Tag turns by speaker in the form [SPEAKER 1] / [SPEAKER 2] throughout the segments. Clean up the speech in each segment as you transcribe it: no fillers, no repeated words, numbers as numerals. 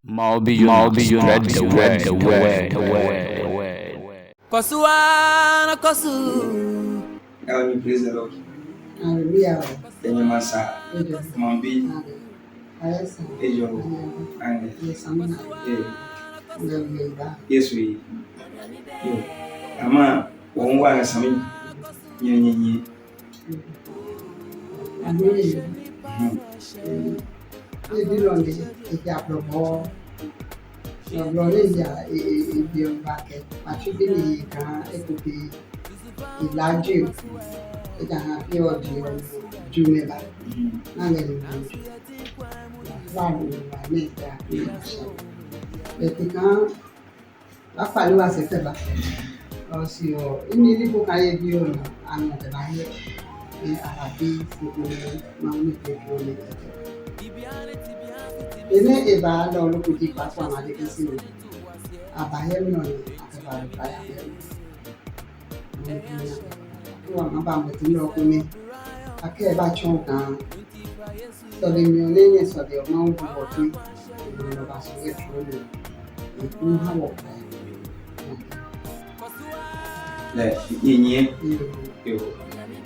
[SPEAKER 1] Mawubi Yona, spread the word.
[SPEAKER 2] Kosuana kosu.
[SPEAKER 3] Now you praise the Lord.
[SPEAKER 4] Hallelujah.
[SPEAKER 3] Then you must Mawubi Yona and yes we. Ama wonwa na sami nyenyenye.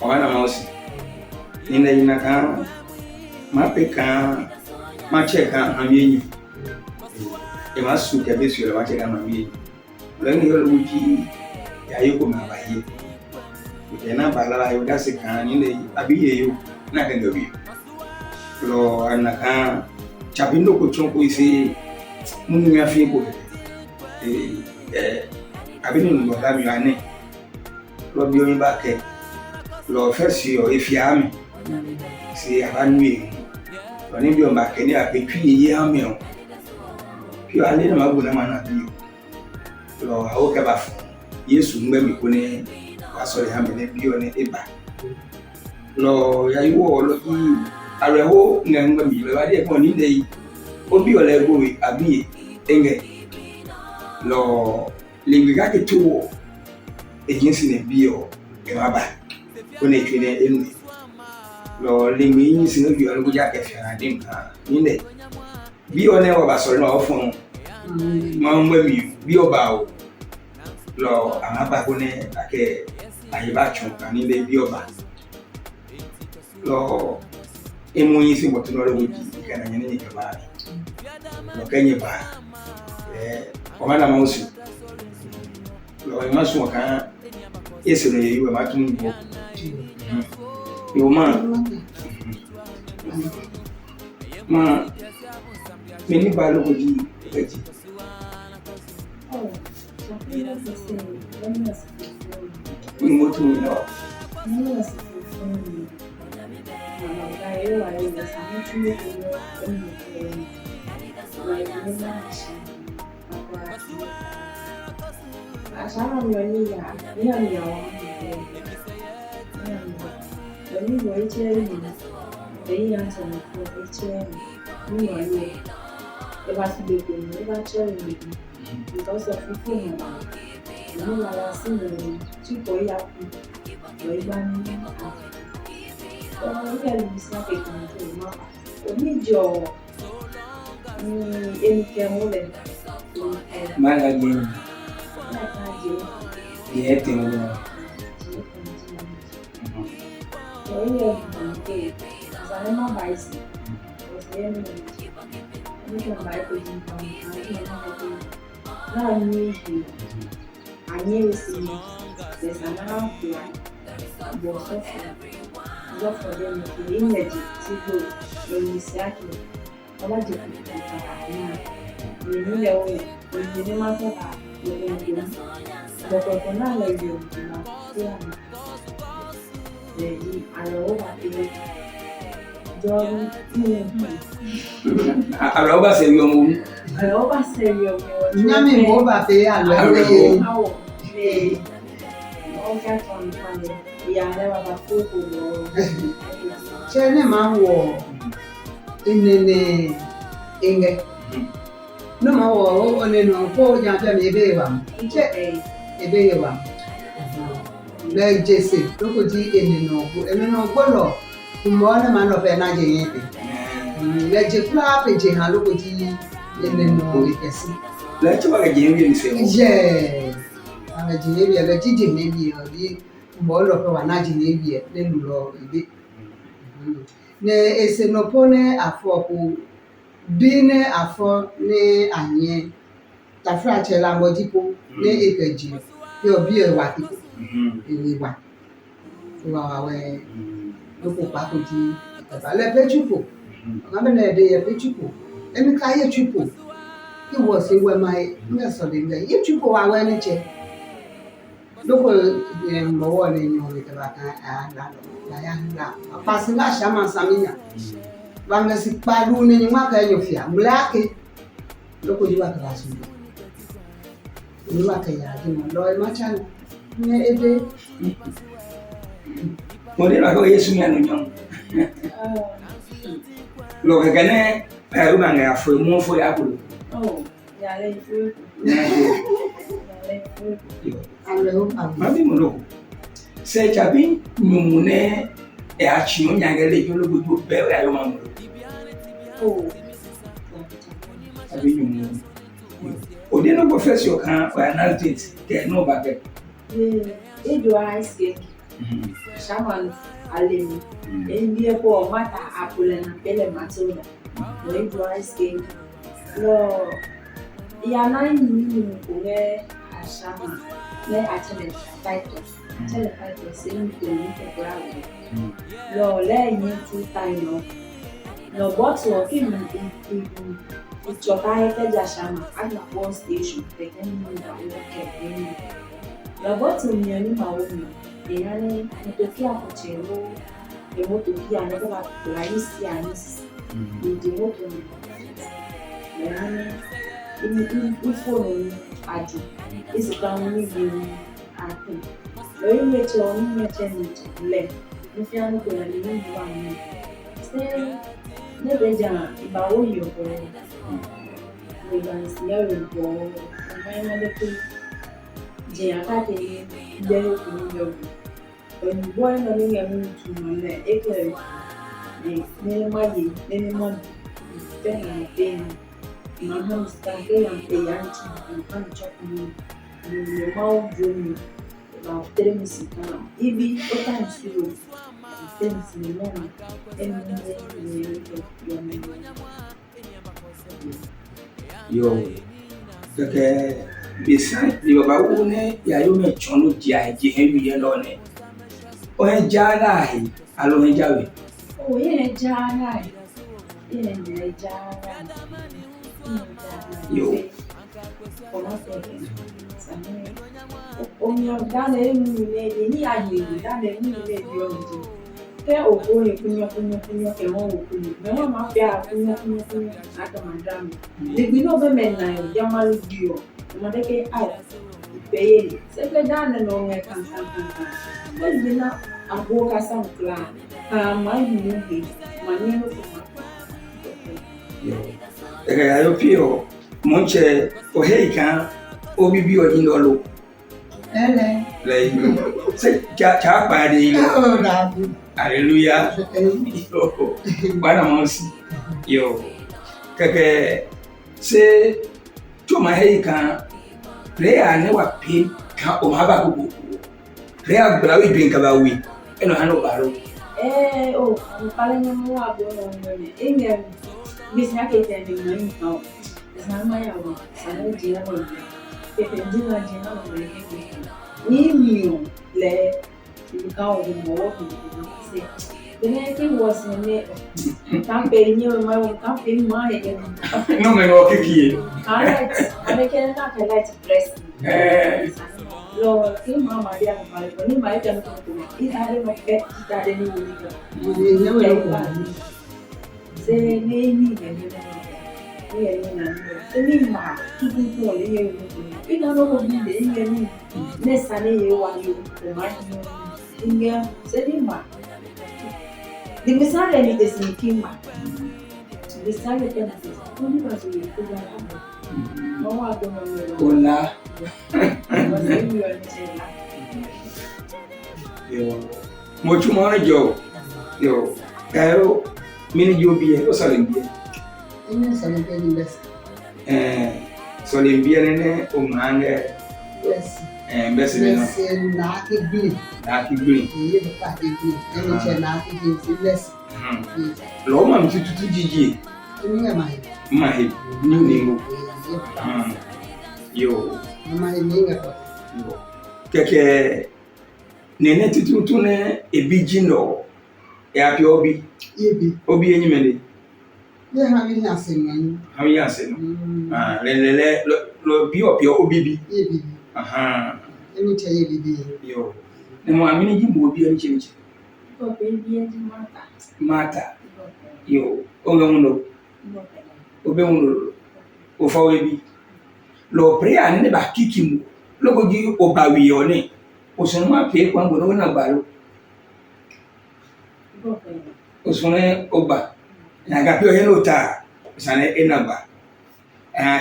[SPEAKER 3] Owana mouse. Ina ka mapeka macheka amienyi. Emasu ke besu le macheka amienyi. Leni yo luji ya yoko mabaye. Ena balala yo dase kan ni abiye yo na kan gabi. Lo anaka chabindo ko chonko isi munu ya fi ko. Abinu ndo dami ane. Lo bi oyin ba ke. Lo fesi o efiame. Si abanwi. Lo ni bi o ba ke ni apetwi ye ame o. Pi ale na mabu na mana bi. Lo hawo ke ba fu. Yesu ngbe mi ko ni asori ha me ne bi o ni eba. Lo ya iwo lo yi areho na ngbe mi lo ade ko ni dei. Obi o le go abi enge. Lo lingiga ke tuwo ejinsi ne bi o ewaba kone twene enu lo lingi yin sino bi o ja ke fi adin ka nile bi o ne wa ba so na ofun ma ngbe mi bi o ba o lo amaba kone ake ayiba chun ka nile bi o ba lo emu yin si botu no re wuji kana nyene ni ke ba lo kenye ba o mana mausi lo imasu kan ese le yiwe matun bo yo ma meni balo ko ji eji ni motu no
[SPEAKER 5] Asana mwenye ya ni ya wangu ni wewe cheni ni ya sana kwa cheni ni wewe basi bego ni ba cheni because of people ni la single tipo ya ku wewe bani kwa hiyo ni safi kama ni jo ni mole
[SPEAKER 3] manga jeni yete mole
[SPEAKER 5] Oye, sana no baisi. Oye, ni baisi kujipanga. Na ni anyesi sana kwa boso. Boso dem ni image tigo ni siaki. Wala jikutana. Ni leo ni matoka ni kwa na leo na kwa Jadi, alo mati John
[SPEAKER 3] alo ba se yo mu
[SPEAKER 4] nyami mo ba pe alo
[SPEAKER 5] eh o ka ton pande ya le ba ko
[SPEAKER 4] chene ma wo inene inge no ma wo one no ko ja pe mi be wa che ebe wa le jese to ko ji ene no gbolo mo na ma no pe na je yin pe le je kula pe je han lo ko ji no ikesi.
[SPEAKER 3] Let's go again we say.
[SPEAKER 4] Yeah. Anga jinebi aga jinebi odi mbolo kwa wana jinebi ne lulo ibi. Ne ese no pone afọ ku bi ne afọ ne anye. Tafra chela ngodipo ne ekeji. Yo bi e wa tipo. Ewe wa. Wa we loko pa ko di. Le pechupo. Ngame na de ye pechupo. Emi ka ye chupo. He was in where my nesting day. If you go away and check, look in the wall in your little a passing that shaman Samina. Vangas Padoon in your market, you fear. Black it. Look at you at last. You are a lawyer, my child.
[SPEAKER 3] What did I go yes, young? Look again, I remember for more for Apple.
[SPEAKER 5] Oh, yeah, they do.
[SPEAKER 3] Mami mono. Say chabi nyumune e achi onyangele yolo gudu be ayo mamu.
[SPEAKER 5] Oh.
[SPEAKER 3] Chabi nyumu. Odi no go face your can for analytics get no back.
[SPEAKER 5] E do ice cake. Shaman alimi. Endi e po mata apple na pele matona. E do ice cake. No. Ya na ni kule ashama. Le achele titus. Achele titus in to ni ground. No le yin two time no. No bottle kim it's your ashama at the one station. They can move the no bottle ni Mawubi. Yani mtokea kuchelo. Mtokea anataka kurahisi anisi. Ndio moto ni. Yani ifonu aju isi kama nibi ati leo meche ni le mfiano kwa ni mungu wangu se ne beja ibawo yo ko ni bansi ya yo ko mwana de ku je akate je ku yo en bueno ni ngamu tu mane eke ni maji ni mon tena Maham stake yang peyanchi bukan coklat ni mau joni na termisi kana ibi otan suru termisi ni mona
[SPEAKER 3] Yo keke bisa di baba une ya yo me chono dia je hebi ye lo ne o en jara hi alo en jawe
[SPEAKER 5] o ye jara ye jara
[SPEAKER 3] yo
[SPEAKER 5] onye dale mu le ni aye dale mu le bi onje ke ogo ye kunyo ke won okunu me won ma fi kunyo aka madam le bi no be men na yo ya ma lu bi o mo de ke ai peye se ke dale no nge kan le bi na abo ka sam kla ka ma ni ni ma ni no
[SPEAKER 3] yo yo pio monche o heika o bibi o indolo
[SPEAKER 4] Ele.
[SPEAKER 3] le se cha pa de
[SPEAKER 4] Oh, Davi.
[SPEAKER 3] Hallelujah. Bwana Monsi. Yo. Keke se chuma heika prayer ne wa pe ka o ma ba gugu. Prayer bra we drink ba we. Eno hano baro.
[SPEAKER 5] Oh, pale nyamu wa bo no ngene. Inge bisnya ke tende ngani no. Sana ya wa. Sana jina no. Pepe jina no le ke. Ni miu le ka o mo wo se. Dene ke was ne campaign ni ma wo campaign ma e.
[SPEAKER 3] No me go kiki.
[SPEAKER 5] Alright. Ane ke na ka light press. Lo ke mama dia ko ni mai kan ko ita de no ke ita de ni ni se ni de ni na se ni ma tu ko le ye ni ina no ko ni de ni ne sa ne ye wa yo ko ma ni inga se ni ma di misale ni de ni kimma misale ke na ko ni ba so ye ko ya mama do no
[SPEAKER 3] Hola. Yo. Mucho más yo. Pero mini yo bien, o salen bien.
[SPEAKER 4] Ini saling pelin best.
[SPEAKER 3] so le biene o mange mbese no
[SPEAKER 4] na kigli ye pa kigli ene che na kigli less
[SPEAKER 3] lo ma mtutu jiji
[SPEAKER 4] ni
[SPEAKER 3] mai ni ningo yo
[SPEAKER 4] mai ninga ko
[SPEAKER 3] keke nene tutu ne ebiji no e api obi enyimele
[SPEAKER 4] ye ha wi asen
[SPEAKER 3] no le lo bi opi obi bi
[SPEAKER 4] eni che ye bi
[SPEAKER 3] yo ne mo amini ji mo obi ani chenche
[SPEAKER 5] ko baby e
[SPEAKER 3] mata yo onga muno obe muno o fa obi lo prayer ne ba kikimu logo ji obawi oni o so ma pe kwa ngo na gbalo o so ne oba na ga pe o he no ta sane enagba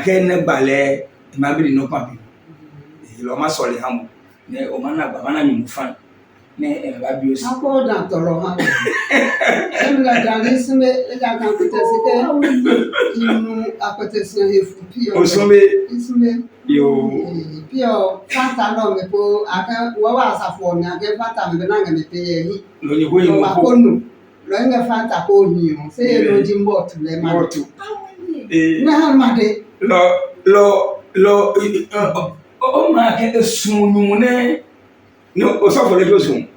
[SPEAKER 3] ke ne gbale ma bi no papi lo ma so le hamu ne o ma na gba mana mi mu fan ne e ba bi o si
[SPEAKER 4] ako da toro ha emla danisme e ga kan kutese ke inu apetese hefu pio
[SPEAKER 3] o so me
[SPEAKER 4] isme
[SPEAKER 3] yo
[SPEAKER 4] pio fanta no me po aka wa wa asafo mi aka fanta me na me pe ye ni
[SPEAKER 3] lo ni ko yin
[SPEAKER 4] wa
[SPEAKER 3] ko
[SPEAKER 4] konu lo nga fanta ko ni o se lo jimbo tu le ma na ha ma de
[SPEAKER 3] lo o ma ke sunu ne no o so fo le josun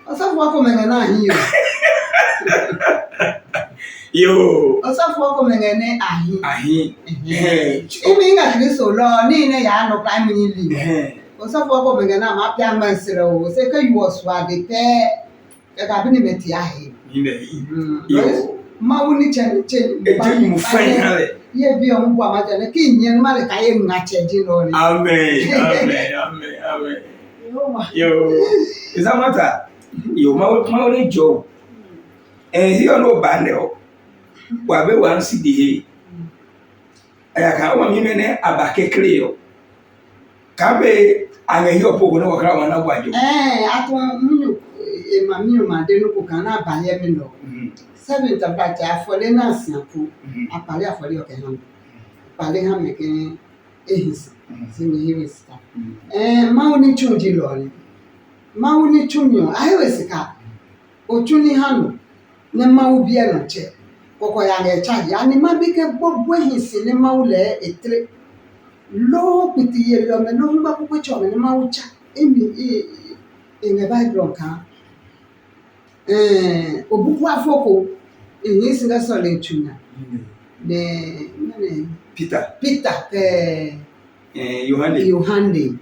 [SPEAKER 4] asafo ko me na hi
[SPEAKER 3] yo
[SPEAKER 4] asafo ko me ne
[SPEAKER 3] ahi
[SPEAKER 4] imi nga Kristo lo ni ne ya no prime minister asafo ko me na ma pia man sere o se ka yu oswa de pe e ka bi ni meti ahi
[SPEAKER 3] yo
[SPEAKER 4] Mawuni chen
[SPEAKER 3] e mu fan hale
[SPEAKER 4] ye bi o mu ba ma jane ki nyen ma le ka ye nga cheji no ni
[SPEAKER 3] amen yo is that matter yo ma le jo here no bande o wa be wan si di aya ka wa mi ne abake kleo ka be anga hiyo pogo no wakra wana gwajo
[SPEAKER 4] ato munyu e ma mi ma de no ko kana ba ye mi no 7 tabata afole na asiapu apale afole o ke han pale ha me ke ehis sini hiwi sta mauni chunji lori mauni chunyo ayo sika ochuni hanu ne Mawubi Yona che koko ya nge chaji ani mabike gbogbo ehisi ne maule etre lo piti ye lo me no mba ko cho me ne mawucha emi nge Bible kan obupu afoko ehisi ga so le chunya ne Peter Yohane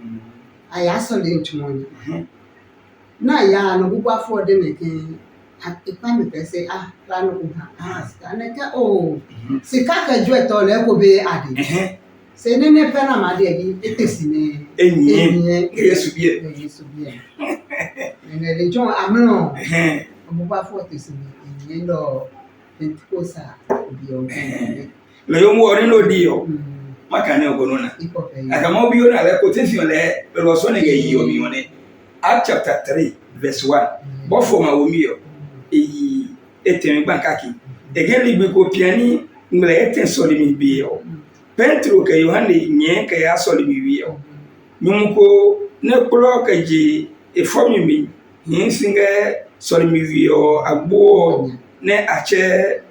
[SPEAKER 4] aya so le chunya na ya no bupu afọ de me ke ipa mi pe se ranu ko ha ne ka sika ka ju eto le ko be ade se ne pe na ma de gi etesi ne
[SPEAKER 3] enye Yesu bie
[SPEAKER 4] ne le jon amno mo ba fo etesi ne ndo pentikosa bi o
[SPEAKER 3] le yo mo ori no di yo maka ne ogono na aka Mawubi Yona le quotation le lo so ne ga yi o mi one Acts chapter 3 verse 1 bofo ma wo mi yo etemi bankaki egeli gbe ko piani ngre eten soli mi bi yo Petro ke Yohane nye ke ya soli mi wi yo nyumko ne klo ke ji e fomi mi yin singe soli mi wi yo agbo ne ache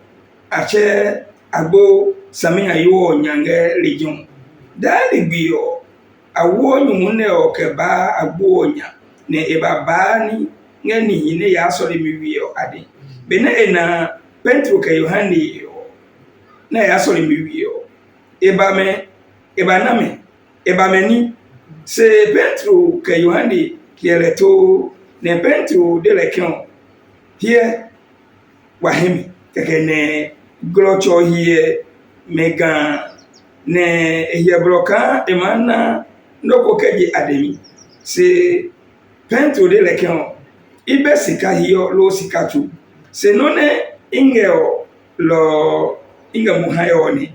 [SPEAKER 3] agbo samia yo nyange region dali bi yo awo nyumune o ke ba agbo nya ne e baba ni ngani ne ya soli mi wi yo ade bena ena Petro ke Yohane yo na ya soli mi wi yo ebameni se Petro ke Yohane kieleto ne Petro de lekion here wahemi keke ne glocho here mega ne hebroka emana ndoko keje ademi se Petro de lekion ibe sika hiyo lo sikatu se none ingeo lo inga muhayoni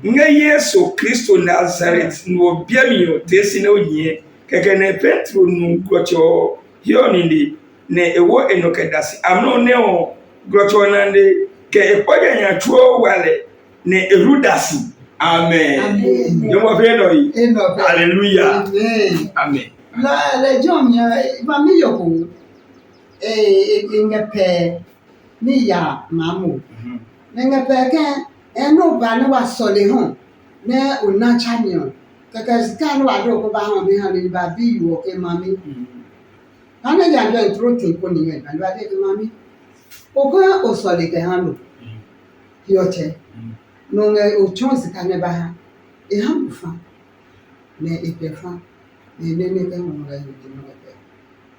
[SPEAKER 3] nga Yesu Kristo Nazareth no biamio tesi na onye keke ne Petro nu glocho hiyo nindi ne ewo enokedasi amno ne o glocho nande ke epoja nya chuo wale ne erudasi Amen.
[SPEAKER 4] Amen.
[SPEAKER 3] You want to know?
[SPEAKER 4] Enough.
[SPEAKER 3] Hallelujah.
[SPEAKER 4] Amen.
[SPEAKER 3] Amen.
[SPEAKER 4] Le John ya mami yoko ingepe ni ya mamu. Nengepe ke eno ba no wa sole ho ne ona chanyo. Kaka sika no wa do ko ba ho bi ha ni ba bi yo ke mami. Ana ya jo intro tin ko ni en ba de ke mami. O ko o sole ke ha no. Yoche. No nge o chonsi ka ne ba ha. E ha bu fa. Ne e pe fa. Ne ke ho ga yo ti no ke.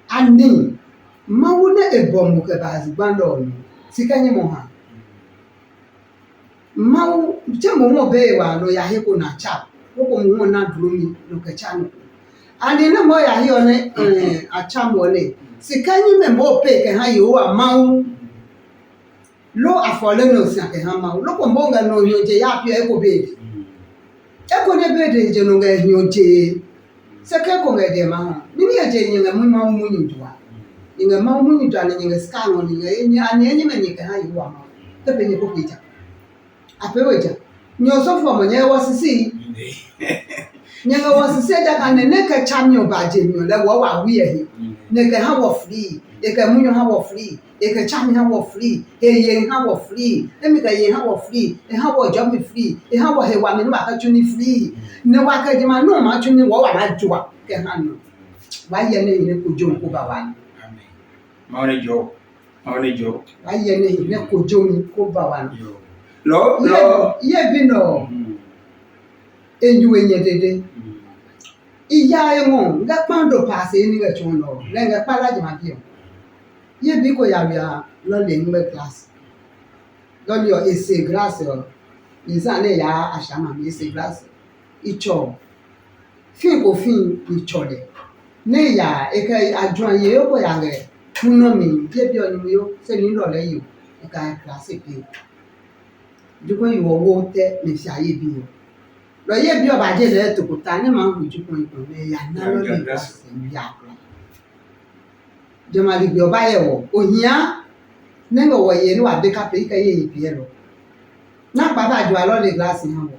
[SPEAKER 4] Ani mawune ebombu ke bazi gbando onu sikanye mo ha mawu chemo mo be wa no ya heko na chap ko mo na drumi no ke chano ani na mo ya hi one achamo le sikanye me mo pe ke ha yo wa mawu lo afole no si ke ha mawu lo ko mbonga no nyoje ya pia eko be eko ne be de je no ga nyoje seke ko ngede ma ha ni ye je nyanga mu mawu mu nyudwa inga mawu ni jana nyinga skango ni ani menyeka ha yiwa ma tepe nye popita apeweja nyoso fo mo nye wasisi nyanga wasisi da kan ne ka chamyo ba je nyo le wo wa wi ehi ne ka ha wo free e ka munyo ha wo free e ka chami ha wo free e ye ha wo free e mi ka ye ha wo free e ha wo job free e ha wo he wa me no aka chuni free ne wa ka jima no ma chuni wo wa na jwa ke ha no wa ye ne ko jo ko ba wa
[SPEAKER 3] Maone jo.
[SPEAKER 4] Aye ne ko jomi ko ba wa no.
[SPEAKER 3] Lo.
[SPEAKER 4] Ye bi no. Enju enye dede. Iya emo nga pando passe ni ga chono. Le nga pala ji ma bi. Ye bi ko ya lo le ngbe class. Lo yo ese glass o. Isa ne ya ashama mi ese glass. Icho. Fin ko fin icho de. Ne ya e ka ajuan ye ko ya ge. Kuno mi je bi oni yo se ni lo le yo e ka class pe juko yo wo te me fi aye bi yo lo ye bi o ba je le to ko ta ni ma hu juko ipon me ya na lo le class mi ya kla je ma li bi o ba ye wo ohia ne ngo wo ye ni wa be ka pe ka ye bi e lo na pa ba ju alo le class han wo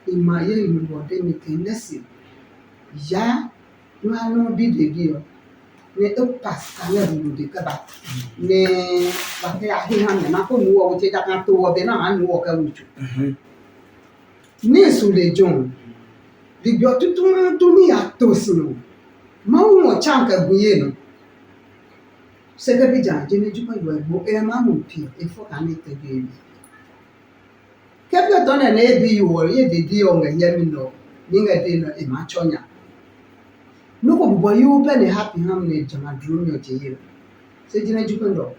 [SPEAKER 4] ima ye ni wo de ni ke nesi ya no anu bi de bi yo ne e pas kala bu de ka ba ne ba ke a hi han na ko nu o che ta kan to o be na anu o ka wuchu ni su le jon bi bi o tutu ni ato sino ma wo chan ka buye no se ka bi jan je ne ju ko yo egbo e ma mu pi e fo ka ni te bi ke bi o to na e bi yo ye de di o nga ye mi no ni nga de no e ma chonya nuko bubwa yupe ne happy ham ne jama drum yo cheyiro se jina jupendo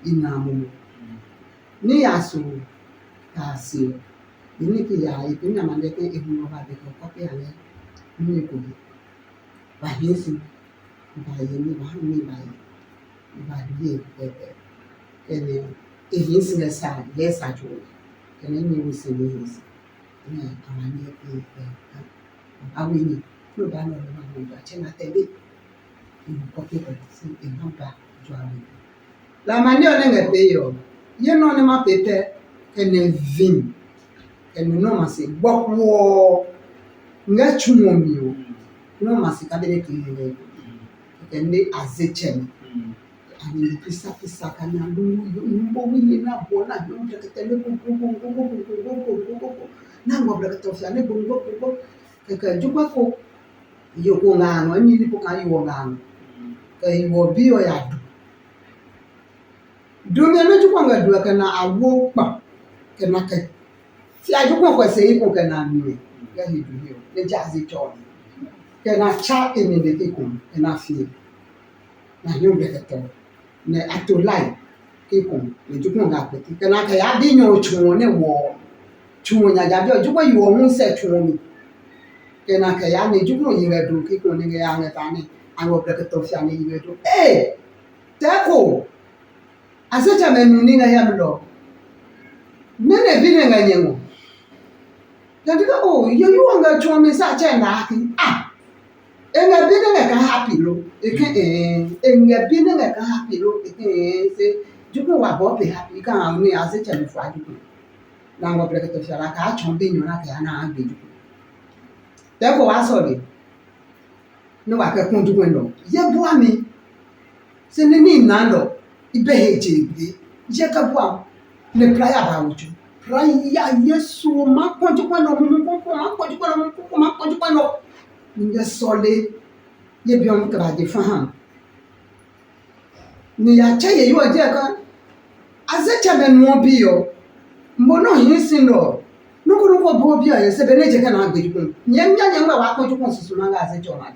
[SPEAKER 4] ina mumu ni yasu kasi ni ki ya ipina mande ke ehunu ba de ko kopi ale ni ko bi ba yesu ba ye ni ba ye ene yesu le sa yes ajo ene ni wisi ni yesu ni amani ke awi ni no ba no ma no ba chena tebe ni kopi ko si e no ba jo awi la mani o ne pe yo ye no ne ma pepe ene vin ene no ma se gbokwo nga chumo mi o no ma se ka bele kile ene azechem ani pisa ka na lu mbo wi na bo na no te tele ko na ngo bla to fa ne bo ka jukwa ko yo ko ngano ni ni ko ka yo ngano ka yo bi o ya du me no jukwa nga du ka na awo pa ka na ka si a jukwa ko se ko ka na mi ya hi du yo le jazi cho ka na cha ni de ke ko na fi na yo be ka to ne atolai ke ko le jukwa nga pe ka na ka ya di nyo chu ne wo chu nya ja bi o jukwa yo mu se chu mi kena ka ya ne juko yinga do ki ko ne ya ne ta ne ango bla ka to fya ne yinga do tako asacha menu ni nga ya mlo nene bi ne nga nyengo ndika yo anga chwa me sa cha na ki enga bi ne ka happy lo enga bi ne ka happy lo se juko wa bo be happy ka ni asacha me fu ajuko Nango pleke fiala ka chombe nyona ka na agbeju. Therefore wa sorry. No wa ka kunju kwendo. Ye bua mi. Se ni nando ibe heje bi. Ye ka bua le prayer ba wuju. Prayer Yesu ma kunju kwendo mu ma kunju kwendo ma kunju kwendo. Ni sole ye bi on ka ba de faham. Ni ya cha ye yo je kan azecha be no bi yo. Mbono hinsin no. Nuko bo bia ye se be ne je kana agbeju. Nyem wa kunju kwendo susu na ga azecha o ma.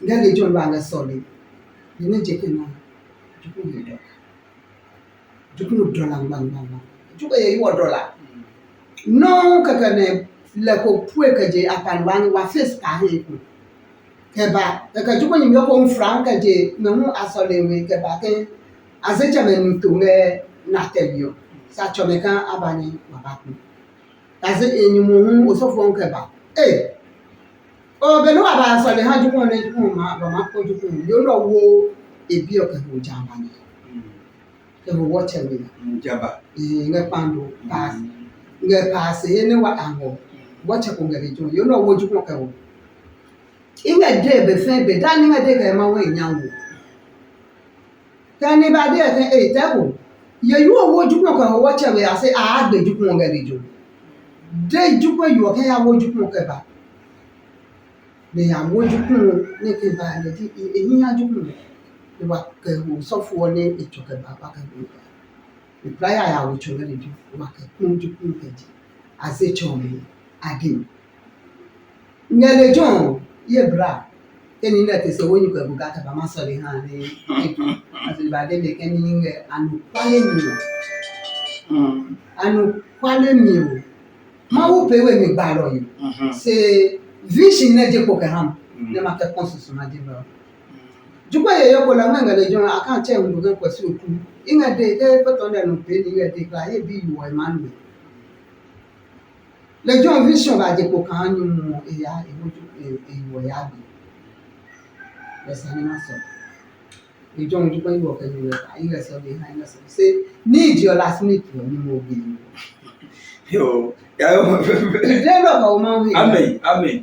[SPEAKER 4] Ngale John Wanga solid. You know, Jacob, you $1. You are dollar. No, Kakane, Lako Puekaje upon one was first carrying. Keba, the Kajuan in your own frank, no asole with Kebake, as a gentleman to me, not tell you. Such a meka abani, Mabaku. As it in your moon was of one Keba. Eh! Oh, the no about so the 100 woman, you know, wo a beer can jam. The water will
[SPEAKER 3] Jaba.
[SPEAKER 4] in a pando pass. Pass anywhere angle. What you can get it. You know what you walk out. In a day, the same be dining a day, my way young. Can anybody at a table? You are what you walk out, watch away. I say, I beg you won't get it. They do where you okay, I want you walk about. They are what you can make it by the in the work who software name it took about back and the prayer I will show you work a punju as a chum again. Nelly John, ye bra. Any net is a way you can go at a master honey as if I didn't make any and quality meal. Mau pay when me bad on you. Say, vision net Pocaham, the matter consus on my dinner. Juba Yokola Manga, John, I can't tell you to pursue. In a day, they put on them painting a declare, be you a man. Le John Vision by the Pocan, a Wayabi. That's an answer. The John Juba work and you are behind us. Say, need your last meeting, you will be.
[SPEAKER 3] Yo,
[SPEAKER 4] Amen. Amen.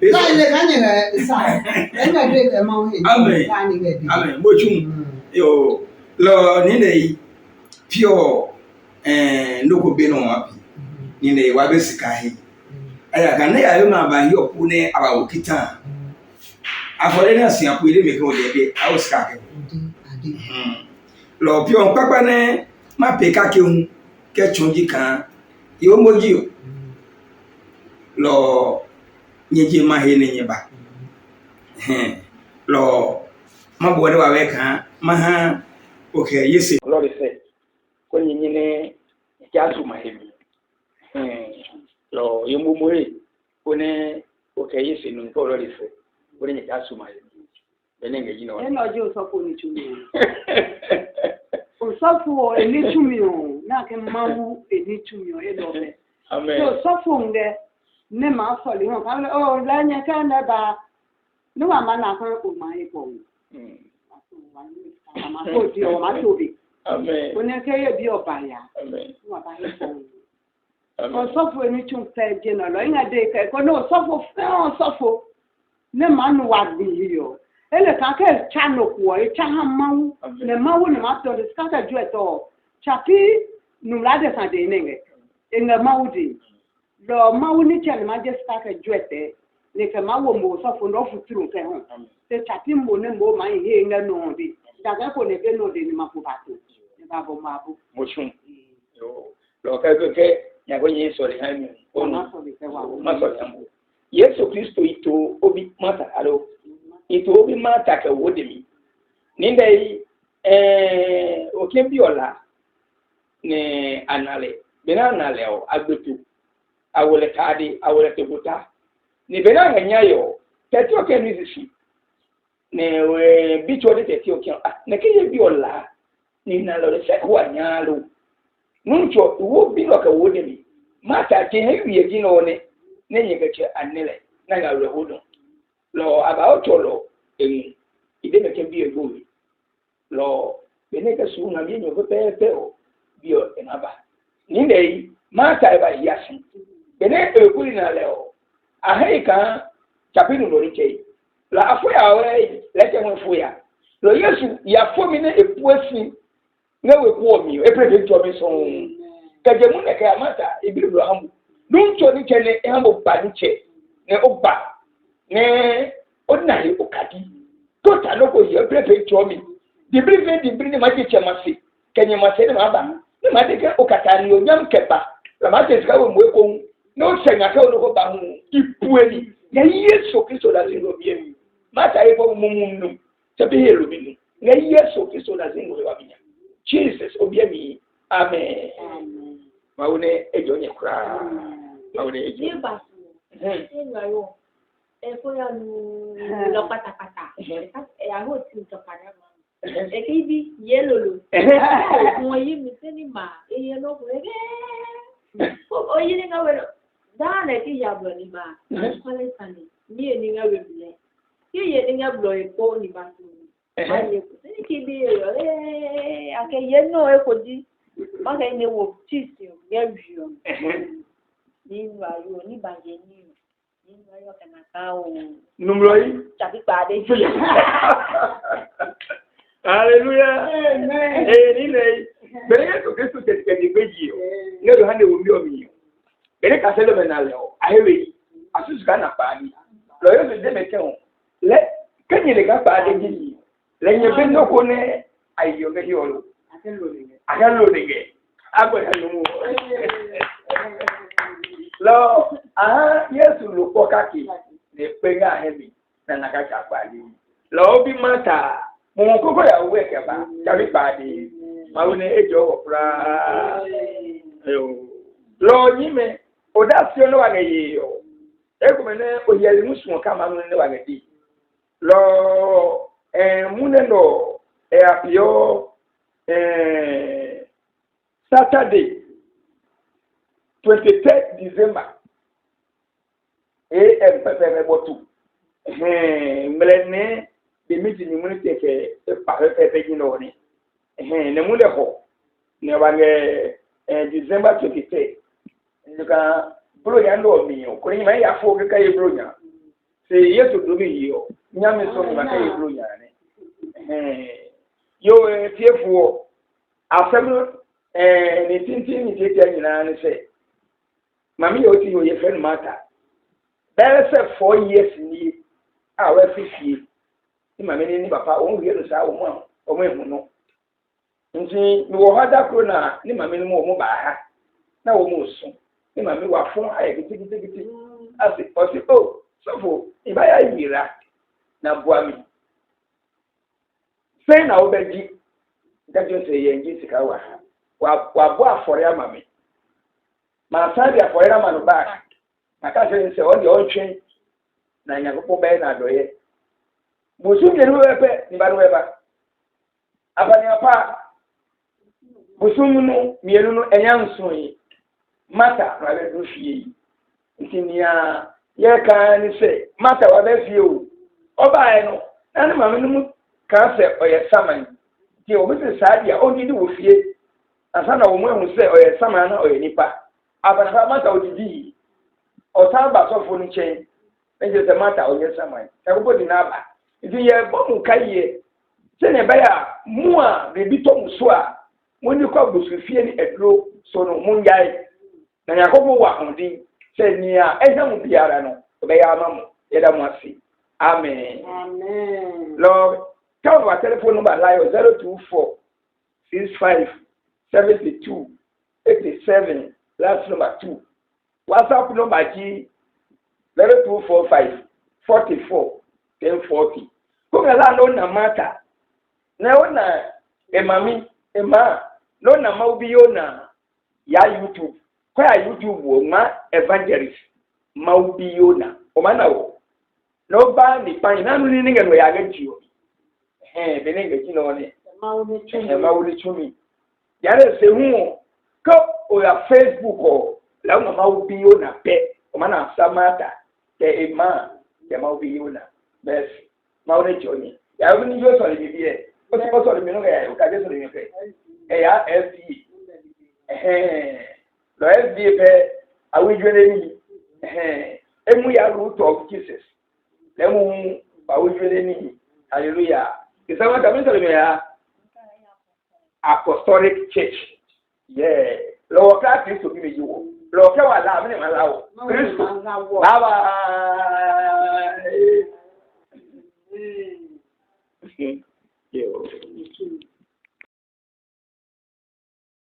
[SPEAKER 3] Amen. Yo, lo nine pure no go be no happy. Nine wa be sika he. Aya kan na ya ma ba hi opu ne aba okita. Afore na sia ku ile me ko de be a sika ke. Lo pure papa ne ma pe ka ke hu ke chonji kan. Yo moji o. Lo nyeje ma he ne nyeba. Lo ma bo de wa we kan ma ha okay yes Lord say ko nyine jasu ma he lo yemu moye ko ne okay yes no ko Lord say ko ne jasu ma he bene nge yino
[SPEAKER 4] e no je o so ko ni chumi o so fo e ni chumi o na ke mawu e ni chumi o e lo be amen so fo nge ne ma so le ho ka o la nya ka na ba no ma na ka ko ma e ko ama ko di o ma to bi amen ko ne ke ye bi o ba ya amen wa ba e ko o so fo ni chum pe je na lo ina de ka ko no so fo ne ma no wa bi yo ele ka ke cha no ko e cha ha mawu ne mawu ne ma to de ska ta ju eto chapi nu la de sa de nenge e nga mawu di lo mawu ni cha ne ma je ska ka ju ete ne ke mawu mo so fo no futuru ke ho te chapi mo ne mo ma he nga no di daga ko ne ke no de ni ma ko ba to ne ba bo ma bo mo chun yo lo ka ke ya ko ni so le ha mi o ma so le ke wa ma so le mo Yesu Kristo ito obi mata alo ito obi mata ka wodemi nindai oke biola ne anale bena anale o agbetu awole kadi awole tebuta ni bena nganya yo tete oke nizisi ne we bicho de tete oke ne ke biola ni nalo le se kwa nyalo nuncho wo bilo ka wodemi mata ke hewi gino ne nenye keche anele na ga rehodo lo aba ocholo enu ide me ke bi ego lo beneka su na bi nyo pepe o bio enaba ni dei
[SPEAKER 3] Mata eba yasi. Bene ekuli na leo. Aheka chapinu loriche. La afuya we leke mfuya. Lo Yesu ya fomi ne epuasi na we ko mi e prefect to me so. Kaje mu ne ka mata ibibro hamu. Nuncho ni chene hamu ba ni che. Ne oba. Ne odinari okadi. Tota no ko ye prefect to me. Di bring ma che chamasi. Kenye masene maba. Ne ma de ke okatani onyam kepa. La ma che ska we mu ko no senya ka no ko ba hu ipueli. Ya Yesu Kristo la zingo bien. Mata eko mumunu. Sebi helo binu. Ya Yesu Kristo la zingo wa binya. Jesus obiemi. Amen. Amen. Maune ejo nye kura. Maune ejo.
[SPEAKER 5] Ni ba. Ngayo. Efo ya lo patapata. Ya ho ti to kana ma. Ekibi yelolo. Mo yi mi seni ma. Eye no ko ege. O yi nga we. Da na ki ya blo ni ba. Kwale sani. Ni ni nga we bile. Ye nga blo e ko ni ba. Aye ko. Ni ki bi yo ake ye no e ko di. Ba ga ni wo tisi ya wi. Ni wa yo ni ba je ni. Ni wa yo kana ka o.
[SPEAKER 3] Numero yi.
[SPEAKER 5] Tabi pa de.
[SPEAKER 3] Hallelujah. Amen. Ni nei. Bere ko Kristo te ke di beji o. Ngelo hande wo mi o mi. Bere ka sele menale o. Ahewe. Asusu kana pa ni. Lo yo de me ke o. Le kenye le ka pa de ji. Le nye be no ko ne ayo me hiolo. Akelo nge. Agbo ya no mu. Lo Yesu lo ko kaki. Ne penga hemi na nakaka pa ni. Lo bi mata mo koko ya we ke ba. Tabi pa di. Maune ejo wo pra. Lo nyime oda sio no wa nge yo. Ekumene oyeli musu ka ma ne wa nge di. Lo munendo apio Saturday 23 December AM pepe botu mlene de meeting mu ne teke pa pepe gino ni ne mu de ho ne wa nge December 23 nka bro ya ndo mi ko ni ma ya fo ka ye bro nya se yeto do mi yo nyame so ma ka ye bro nya ne yo tiefuo afem ni tintin ni tete nyina ne se mami yo ti yo ye friend matter there say 4 years ni a wa fifie ni mami ni papa o wie no sa o mo emu no nti mi wo hada kro na ni mami ni mo ba ha na wo mo so ni mami wa fun aye giti asi osi o sofo ibaya yira na boami say na obeji that you say yenji sika wa bo afore amame ma sabi afore amano back maka say o de ontwen na nyakopo be na doye busu mienu wepe ni ba weba abani apa busu nu mienu no enyanso yi mata wa be do fie ntinia ye kan ni say mata wa be fie o oba e no na mama nu ka say oye saman ti o bi sa dia o di wo fie asana wo mu ehun say oye saman na oye nipa abana fa mata odidi o ta ba so fo ni chen enje se mata oye saman e ko bodi na ba ti ye bo mu kaye se ne ba ya mu a bebi to mu so a woni ko busu fie ni edro so no mu nyai na yakobo wa hodi se ni a eham biara no be ya mamu ye da mu asi amen
[SPEAKER 4] Amen.
[SPEAKER 3] Lord, call our telephone number line 024 65 72 87 last number 2. WhatsApp number G 0245 44 1040. Kung ala no na mata. Na ona emami ema no na Mawubi Yona ya YouTube. Kwa ya YouTube wo ma Evangelist Mawubi Yona. O mana wo. No ba ni pan na no ni ngeno ya gajiyo. Bene ngaji no ne. Mawubi chumi. Yare se hu ko o ya Facebook o la na Mawubi Yona pe. O mana samata te ema ya Mawubi Yona. Bes Mawubi choni. Ya wini yo so le bibie. O so le mi no ya o ka je so le mi pe. Ya FE.
[SPEAKER 6] Lord be I will join and we are root of Jesus. Then I will join hallelujah. Is that what I'm telling you? Apostolic Church. Yeah. Lord, class is to give you. Lord, I love him. Allow. Bye bye.